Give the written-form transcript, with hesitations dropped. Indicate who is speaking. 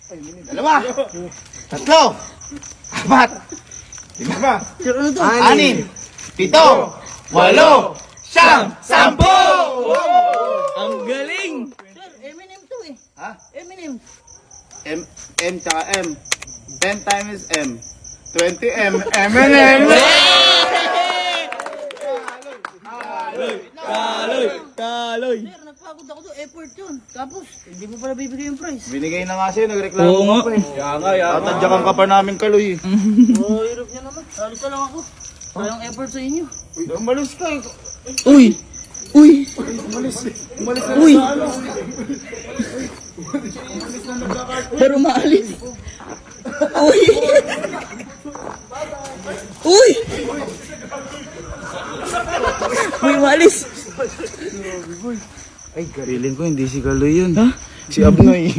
Speaker 1: Dalawa. Tatlo. Apat. Lima.
Speaker 2: Sir, ano to?
Speaker 1: Anim. Pito. Walo. Siyam. Sampo.
Speaker 3: Ang galing!
Speaker 2: Sir, Eminem to eh.
Speaker 1: Ha?
Speaker 2: Eminem.
Speaker 1: M tsaka M. 10 times M. 20 M. M&M.
Speaker 3: Kaloy!
Speaker 2: Sir, nagpagod ako to. Effort yun. Tapos, hindi mo pala bibigay yung prize.
Speaker 1: Binigay na nga sa'yo. Nagreklamo
Speaker 3: Oo nga.
Speaker 1: ka pa eh. Tatadyakan ka pa namin kaloy.
Speaker 2: Oh, hirap niya naman. Halos na lang ako. Walang effort sa inyo.
Speaker 1: Umalis ka eh.
Speaker 3: Uy! Uy!
Speaker 1: Umalis na
Speaker 3: Uy!
Speaker 1: sa ano.
Speaker 3: Pero maalis! Uy! Uy! Uy, maalis!
Speaker 1: Ay, feeling ko hindi si Kaloy yun.
Speaker 3: Ha?
Speaker 1: Si Abnoy.